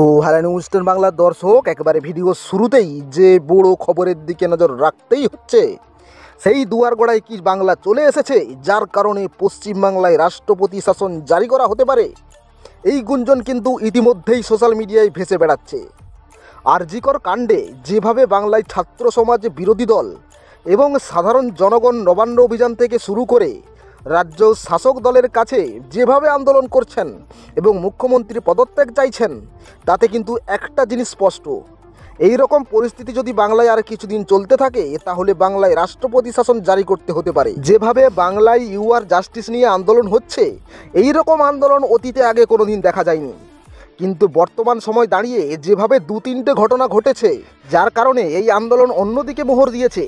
তো hello news 10 বাংলার দর্শক, একেবারে ভিডিও শুরুতেই যে বড় খবরের দিকে নজর রাখতেই হচ্ছে। সেই দুয়ারগড়ায় কি বাংলা চলে এসেছে, যার কারণে পশ্চিমবাংলায় রাষ্ট্রপতি শাসন জারি করা হতে পারে। এই গুঞ্জন কিন্তু ইতিমধ্যেই সোশ্যাল মিডিয়ায় ভেসে বেড়াচ্ছে। আরজিকর কাণ্ডে যেভাবে বাংলায় ছাত্র সমাজ, বিরোধী দল এবং সাধারণ জনগণ নবান্ন অভিযান থেকে শুরু করে রাজ্য শাসক দলের কাছে যেভাবে আন্দোলন করছেন এবং মুখ্যমন্ত্রী পদত্যাগ চাইছেন, তাতে কিন্তু একটা জিনিস স্পষ্ট, এই রকম পরিস্থিতি যদি বাংলায় আর কিছুদিন চলতে থাকে, তাহলে বাংলায় রাষ্ট্রপতি শাসন জারি করতে হতে পারে। যেভাবে বাংলায় ইউআর জাস্টিস নিয়ে আন্দোলন হচ্ছে, এই রকম আন্দোলন অতীতে আগে কোনোদিন দেখা যায়নি। কিন্তু বর্তমান সময় দাঁড়িয়ে যেভাবে 2-3টে ঘটনা ঘটেছে, যার কারণে এই আন্দোলন অন্যদিকে মোহর দিয়েছে।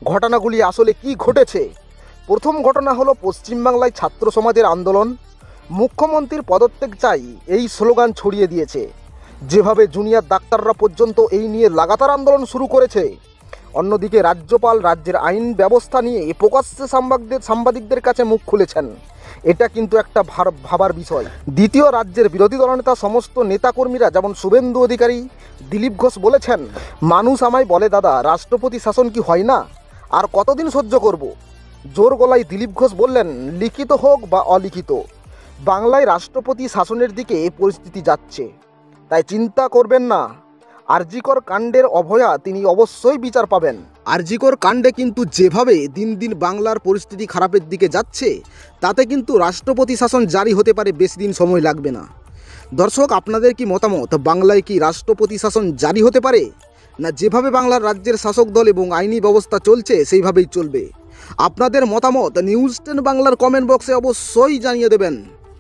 ঘটনাগুলি আসলে কি ঘটেছে? প্রথম ঘটনা হলো পশ্চিমবাংলায় ছাত্র সমাজের আন্দোলন। মুখ্যমন্ত্রীর পদত্যাগ চাই এই স্লোগান ছড়িয়ে দিয়েছে। যেভাবে জুনিয়র ডাক্তাররা পর্যন্ত এই নিয়ে লাগাতার আন্দোলন শুরু করেছে। অন্যদিকে রাজ্যপাল রাজ্যের আইন ব্যবস্থা নিয়ে প্রকাশ্যে সাংবাদিকদের কাছে মুখ খুলেছেন। এটা কিন্তু একটা ভাবার বিষয়। দ্বিতীয়, রাজ্যের বিরোধী দলনেতা সমস্ত নেতাকর্মীরা, যেমন শুভেন্দু অধিকারী, দিলীপ ঘোষ বলেছেন, মানুষ আমায় বলে দাদা, রাষ্ট্রপতি শাসন কি হয় না? আর কতদিন সহ্য করব? জোর গলায় দিলীপ ঘোষ বললেন, লিখিত হোক বা অলিখিত, বাংলায় রাষ্ট্রপতি শাসনের দিকে পরিস্থিতি যাচ্ছে। তাই চিন্তা করবেন না, আরজিকর কাণ্ডের অভয়া তিনি অবশ্যই বিচার পাবেন। আরজিকর কাণ্ডে কিন্তু যেভাবে দিন দিন বাংলার পরিস্থিতি খারাপের দিকে যাচ্ছে, তাতে কিন্তু রাষ্ট্রপতি শাসন জারি হতে পারে, বেশি দিন সময় লাগবে না। দর্শক, আপনাদের কি মতামত? বাংলায় কি রাষ্ট্রপতি শাসন জারি হতে পারে, না যেভাবে বাংলার রাজ্যের শাসক দল এবং আইনি ব্যবস্থা চলছে সেইভাবেই চলবে? আপনাদের মতামত নিউজ 10 বাংলার কমেন্ট বক্সে অবশ্যই জানিয়ে দেবেন।